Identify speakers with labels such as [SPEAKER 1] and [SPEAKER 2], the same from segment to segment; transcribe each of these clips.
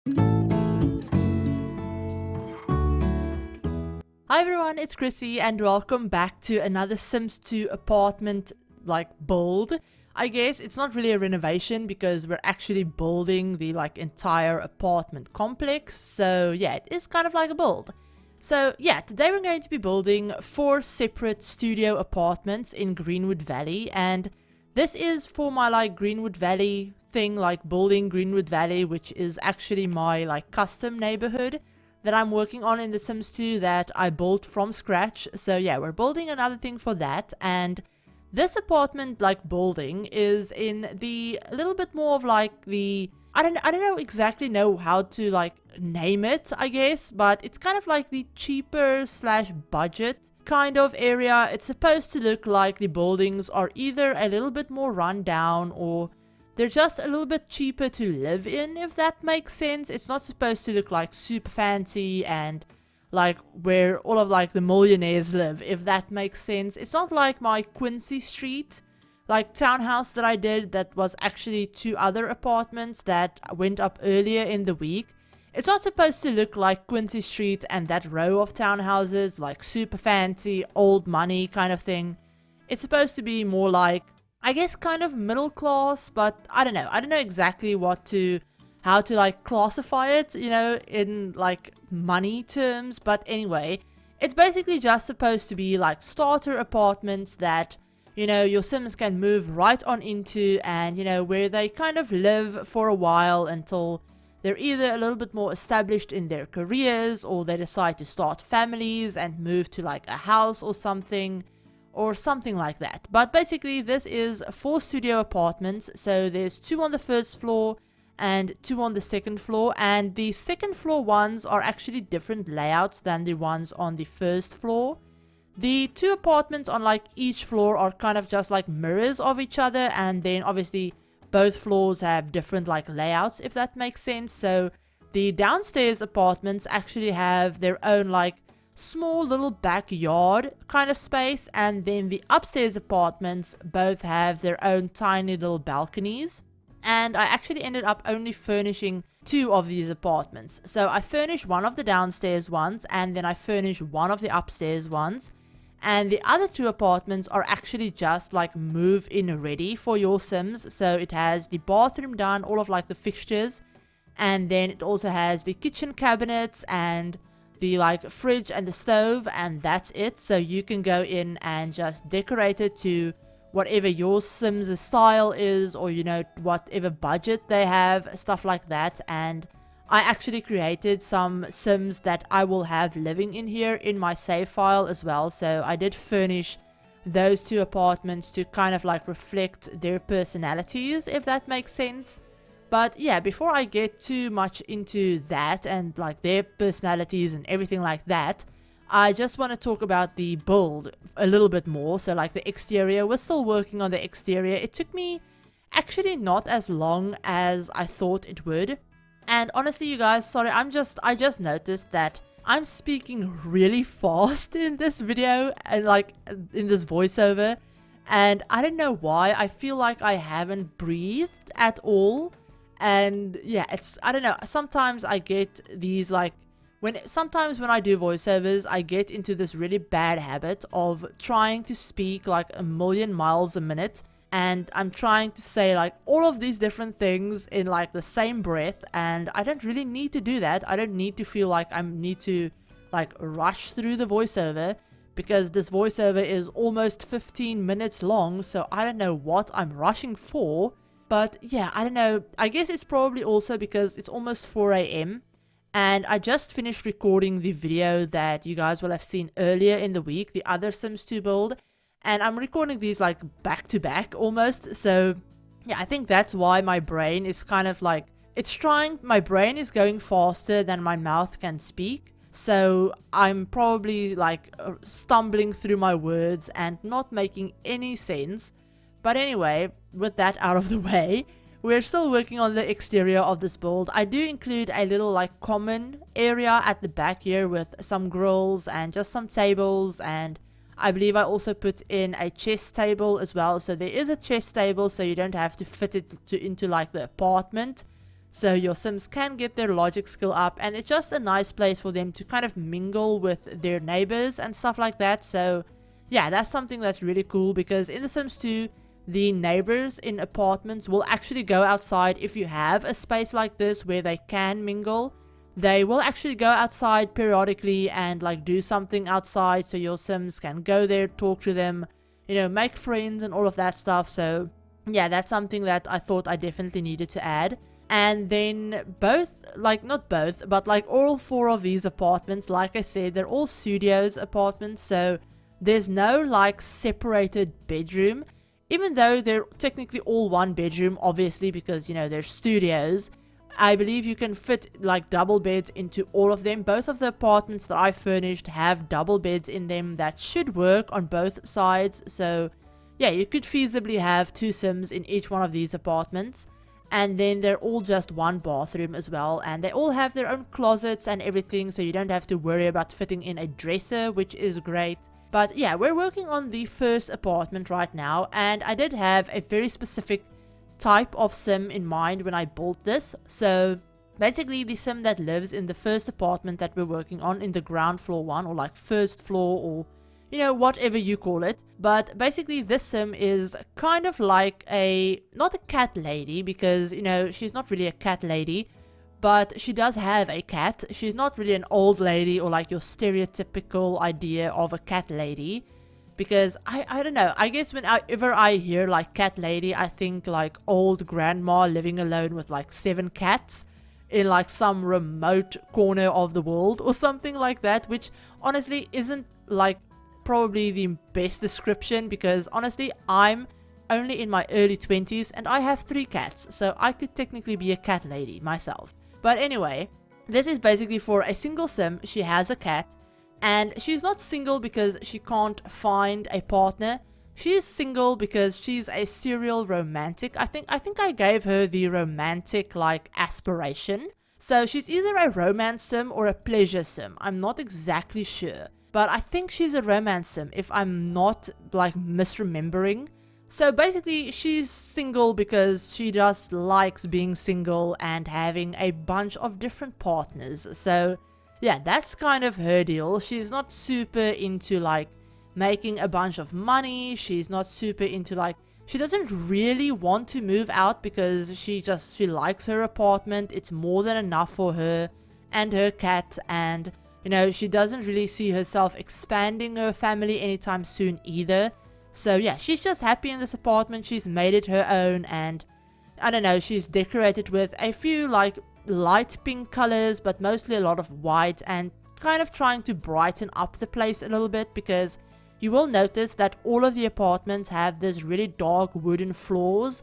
[SPEAKER 1] Hi everyone, it's Chrissie and welcome back to another Sims 2 apartment build. I guess it's not really a renovation because we're actually building the entire apartment complex. So yeah, it is kind of like a build. So yeah, today we're going to be building 4 separate studio apartments in Greenwood Valley, and this is for my Greenwood Valley thing, building Greenwood Valley, which is actually my custom neighborhood that I'm working on in The Sims 2 that I built from scratch. So yeah, we're building another thing for that, and this apartment building is in the a little bit more of the I don't know exactly know how to name it, I guess, but it's kind of like the cheaper slash budget kind of area. It's supposed to look like the buildings are either a little bit more run down or they're just a little bit cheaper to live in, if that makes sense. It's not supposed to look super fancy and where all of the millionaires live, if that makes sense. It's not like my Quincy Street townhouse that I did that was actually 2 other apartments that went up earlier in the week. It's not supposed to look like Quincy Street and that row of townhouses, super fancy, old money kind of thing. It's supposed to be more I guess kind of middle class, but I don't know. I don't know exactly how to classify it, in money terms. But anyway, it's basically just supposed to be starter apartments that, your Sims can move right on into, and, where they kind of live for a while until they're either a little bit more established in their careers, or they decide to start families and move to a house or something like that. But basically this is 4 studio apartments, so there's 2 on the first floor and 2 on the second floor, and the second floor ones are actually different layouts than the ones on the first floor. The 2 apartments on each floor are kind of just mirrors of each other, and then obviously both floors have different layouts, if that makes sense. So the downstairs apartments actually have their own small little backyard kind of space, and then the upstairs apartments both have their own tiny little balconies. And I actually ended up only furnishing 2 of these apartments. So I furnished one of the downstairs ones, and then I furnished one of the upstairs ones, and the other 2 apartments are actually just move in ready for your Sims. So it has the bathroom done, all of the fixtures, and then it also has the kitchen cabinets and the fridge and the stove, and that's it. So you can go in and just decorate it to whatever your Sims' style is, or whatever budget they have, stuff like that. And I actually created some Sims that I will have living in here in my save file as well. So I did furnish those 2 apartments to kind of reflect their personalities, if that makes sense. But yeah, before I get too much into that and their personalities and everything like that, I just want to talk about the build a little bit more. So the exterior, we're still working on the exterior. It took me actually not as long as I thought it would. And honestly, you guys, sorry, I just noticed that I'm speaking really fast in this video and in this voiceover. And I don't know why. I feel like I haven't breathed at all. And yeah, I don't know, sometimes I get these sometimes when I do voiceovers, I get into this really bad habit of trying to speak a million miles a minute, and I'm trying to say all of these different things in the same breath, and I don't really need to do that. I don't need to feel like I need to rush through the voiceover, because this voiceover is almost 15 minutes long, so I don't know what I'm rushing for. But yeah, I don't know, I guess it's probably also because it's almost 4 a.m. and I just finished recording the video that you guys will have seen earlier in the week, the other Sims 2 build, and I'm recording these back to back almost. So yeah, I think that's why my brain is kind of my brain is going faster than my mouth can speak. So I'm probably stumbling through my words and not making any sense. But anyway, with that out of the way, we're still working on the exterior of this build. I do include a little common area at the back here with some grills and just some tables, and I believe I also put in a chess table as well. So there is a chess table, so you don't have to fit it into the apartment. so your Sims can get their logic skill up, and it's just a nice place for them to kind of mingle with their neighbors and stuff like that. So yeah, that's something that's really cool, because in The Sims 2, the neighbors in apartments will actually go outside. If you have a space like this where they can mingle, they will actually go outside periodically and like do something outside, so your Sims can go there, talk to them, you know, make friends and all of that stuff. So yeah, that's something that I thought I definitely needed to add. And then both, like not both, but like all 4 of these apartments, like I said, they're all studios apartments, so there's no like separated bedroom, even though they're technically all one bedroom, obviously, because, you know, they're studios. I believe you can fit like double beds into all of them. Both of the apartments that I furnished have double beds in them that should work on both sides. So yeah, you could feasibly have 2 Sims in each one of these apartments. And then they're all just one bathroom as well, and they all have their own closets and everything, so you don't have to worry about fitting in a dresser, which is great. But yeah, we're working on the first apartment right now, and I did have a very specific type of Sim in mind when I built this. So basically, the Sim that lives in the first apartment that we're working on, in the ground floor one, or like first floor, or you know, whatever you call it. But basically, this Sim is kind of like not a cat lady, because, you know, she's not really a cat lady, but she does have a cat. She's not really an old lady or like your stereotypical idea of a cat lady, because I don't know, I guess whenever I hear like cat lady, I think like old grandma living alone with like 7 cats in like some remote corner of the world or something like that, which honestly isn't like probably the best description, because honestly I'm only in my early 20s and I have 3 cats, so I could technically be a cat lady myself. But anyway, this is basically for a single Sim. She has a cat, and she's not single because she can't find a partner. She's single because she's a serial romantic. I think I gave her the romantic like aspiration. So she's either a romance Sim or a pleasure Sim. I'm not exactly sure, but I think she's a romance Sim, if I'm not like misremembering. So basically, she's single because she just likes being single and having a bunch of different partners. So yeah, that's kind of her deal. She's not super into like making a bunch of money. She's not super into like, she doesn't really want to move out, because she likes her apartment. It's more than enough for her and her cat, and you know, she doesn't really see herself expanding her family anytime soon either. So yeah, she's just happy in this apartment. She's made it her own, and I don't know, she's decorated with a few like light pink colors, but mostly a lot of white, and kind of trying to brighten up the place a little bit, because you will notice that all of the apartments have this really dark wooden floors,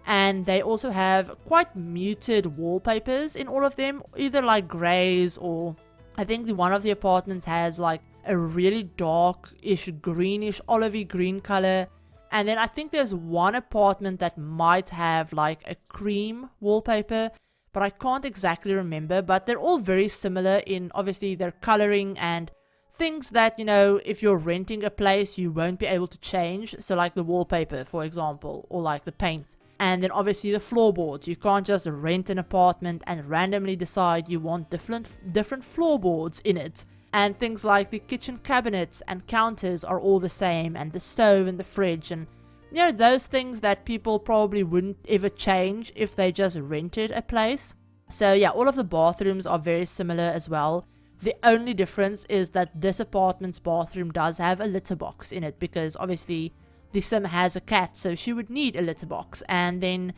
[SPEAKER 1] and they also have quite muted wallpapers in all of them, either like grays, or I think one of the apartments has like a really dark-ish greenish olivey green color, and then I think there's one apartment that might have like a cream wallpaper, but I can't exactly remember. But they're all very similar in obviously their coloring and things that, you know, if you're renting a place you won't be able to change. So like the wallpaper, for example, or like the paint. And then obviously the floorboards. You can't just rent an apartment and randomly decide you want different floorboards in it. And things like the kitchen cabinets and counters are all the same, and the stove and the fridge, and you know, those things that people probably wouldn't ever change if they just rented a place. So yeah, all of the bathrooms are very similar as well. The only difference is that this apartment's bathroom does have a litter box in it, because obviously the Sim has a cat, so she would need a litter box. And then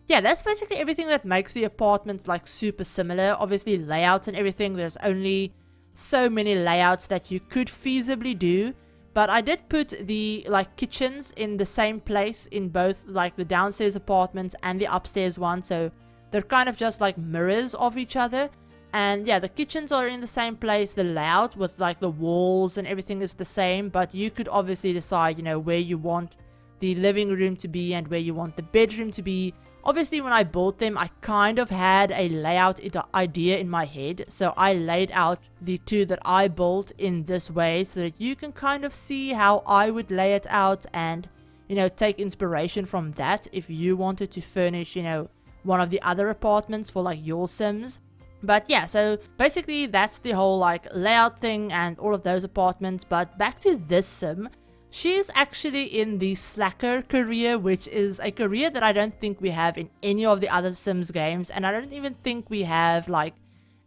[SPEAKER 1] yeah, that's basically everything that makes the apartments like super similar. Obviously layouts and everything, there's only so many layouts that you could feasibly do, but I did put the like kitchens in the same place in both like the downstairs apartments and the upstairs one, so they're kind of just like mirrors of each other. And yeah, the kitchens are in the same place, the layout with like the walls and everything is the same, but you could obviously decide, you know, where you want the living room to be and where you want the bedroom to be. Obviously, when I built them, I kind of had a layout idea in my head, so I laid out the 2 that I built in this way, so that you can kind of see how I would lay it out and, you know, take inspiration from that if you wanted to furnish, you know, one of the other apartments for like your Sims. But yeah, so basically that's the whole like layout thing and all of those apartments. But back to this Sim, she's actually in the slacker career, which is a career that I don't think we have in any of the other Sims games, and I don't even think we have like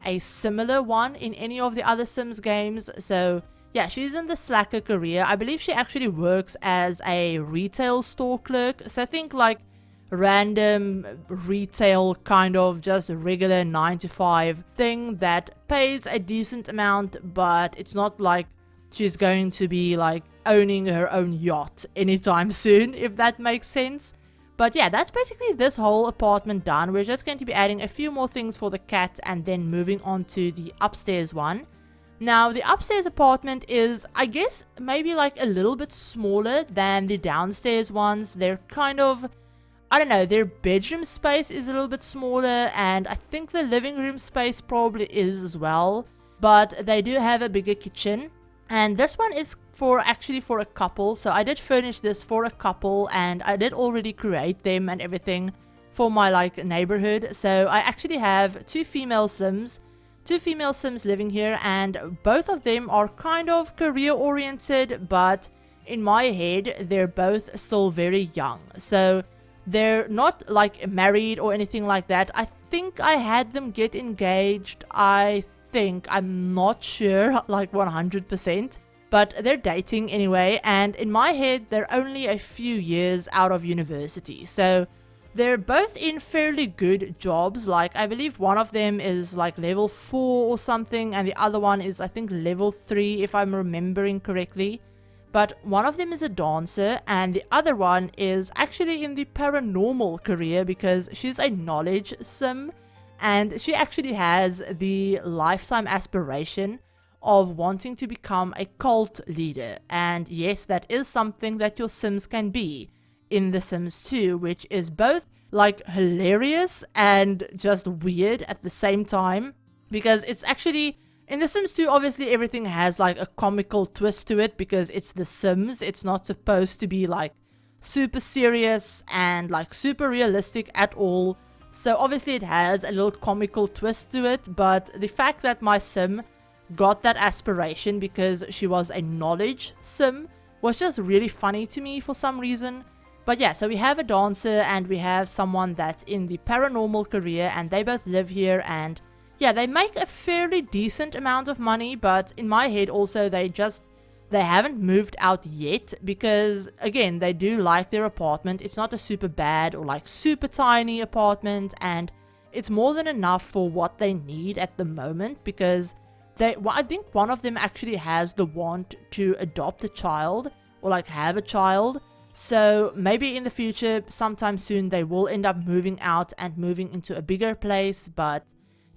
[SPEAKER 1] a similar one in any of the other Sims games. So yeah, she's in the slacker career. I believe she actually works as a retail store clerk, so I think like random retail kind of just regular 9 to 5 thing that pays a decent amount, but it's not like she's going to be like owning her own yacht anytime soon, if that makes sense. But yeah, that's basically this whole apartment done. We're just going to be adding a few more things for the cat and then moving on to the upstairs one. Now, the upstairs apartment is, I guess, maybe like a little bit smaller than the downstairs ones. They're kind of, I don't know, their bedroom space is a little bit smaller, and I think the living room space probably is as well. But they do have a bigger kitchen. And this one is actually for a couple, so I did furnish this for a couple, and I did already create them and everything for my like neighborhood. So I actually have two female Sims living here, and both of them are kind of career oriented, but in my head they're both still very young. So they're not like married or anything like that. I think I had them get engaged. I'm not sure like 100%. But they're dating anyway, and in my head, they're only a few years out of university. So they're both in fairly good jobs. Like, I believe one of them is like level 4 or something, and the other one is, I think, level 3, if I'm remembering correctly. But one of them is a dancer, and the other one is actually in the paranormal career because she's a knowledge Sim, and she actually has the lifetime aspiration of wanting to become a cult leader. And yes, that is something that your Sims can be in The Sims 2, which is both like hilarious and just weird at the same time, because it's actually in The Sims 2, obviously everything has like a comical twist to it because it's The Sims. It's not supposed to be like super serious and like super realistic at all. So obviously it has a little comical twist to it, but the fact that my Sim got that aspiration because she was a knowledge Sim was just really funny to me for some reason. But yeah, so we have a dancer and we have someone that's in the paranormal career, and they both live here, and yeah, they make a fairly decent amount of money, but in my head also they haven't moved out yet because again, they do like their apartment. It's not a super bad or like super tiny apartment, and it's more than enough for what they need at the moment because I think one of them actually has the want to adopt a child or like have a child. So maybe in the future, sometime soon, they will end up moving out and moving into a bigger place. But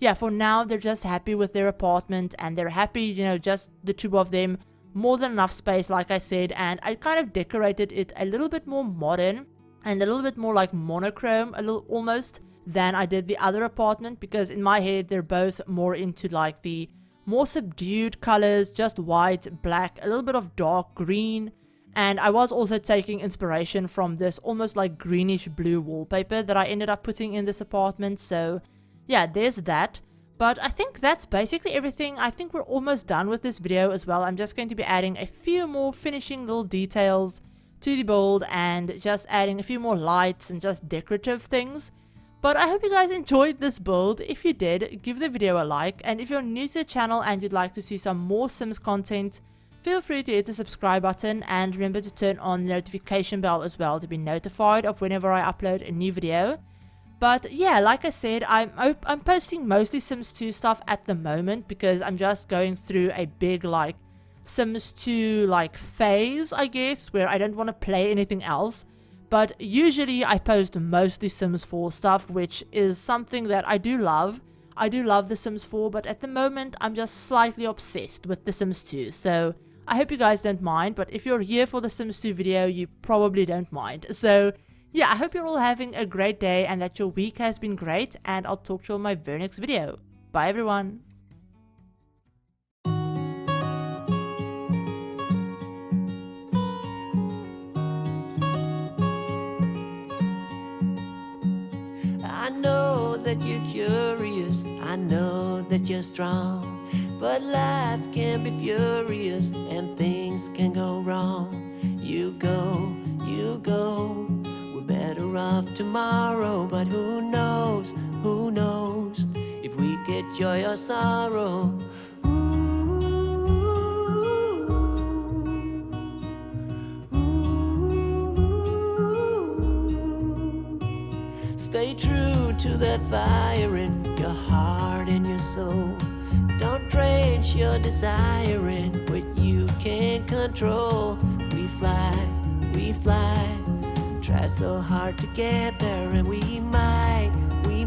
[SPEAKER 1] yeah, for now, they're just happy with their apartment, and they're happy, you know, just the two of them. More than enough space, like I said, and I kind of decorated it a little bit more modern and a little bit more like monochrome, a little almost, than I did the other apartment, because in my head, they're both more into like the more subdued colors, just white, black, a little bit of dark green. And I was also taking inspiration from this almost like greenish blue wallpaper that I ended up putting in this apartment. So yeah, there's that. But I think that's basically everything. I think we're almost done with this video as well. I'm just going to be adding a few more finishing little details to the build and just adding a few more lights and just decorative things. But I hope you guys enjoyed this build. If you did, give the video a like, and if you're new to the channel and you'd like to see some more Sims content, feel free to hit the subscribe button, and remember to turn on the notification bell as well to be notified of whenever I upload a new video. But yeah, like I said, I'm posting mostly Sims 2 stuff at the moment because I'm just going through a big like Sims 2 like phase, I guess, where I don't want to play anything else. But usually I post mostly Sims 4 stuff, which is something that I do love. I do love The Sims 4, but at the moment I'm just slightly obsessed with The Sims 2. So I hope you guys don't mind, but if you're here for the Sims 2 video, you probably don't mind. So yeah, I hope you're all having a great day and that your week has been great, and I'll talk to you on my very next video. Bye everyone!
[SPEAKER 2] I know that you're curious, I know that you're strong. But life can be furious and things can go wrong. You go, we're better off tomorrow. But who knows if we get joy or sorrow. Stay true to that fire in your heart and your soul. Don't drench your desire in what you can't control. We fly, try so hard to get there, and we might be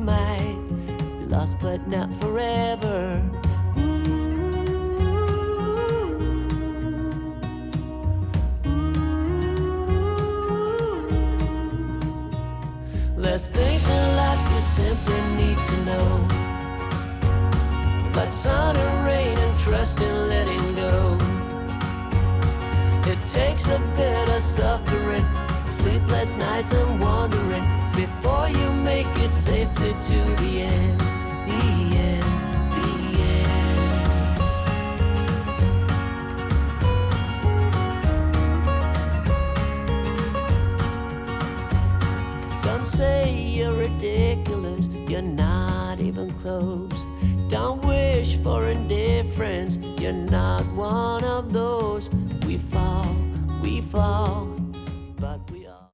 [SPEAKER 2] lost but not forever. There's things in life you simply need to know. But sun and rain and trust in letting go. It takes a bit of suffering, sleepless nights and wandering, before you make it safely to the end, the end, the end. Don't say you're ridiculous, you're not even close. Don't wish for indifference, you're not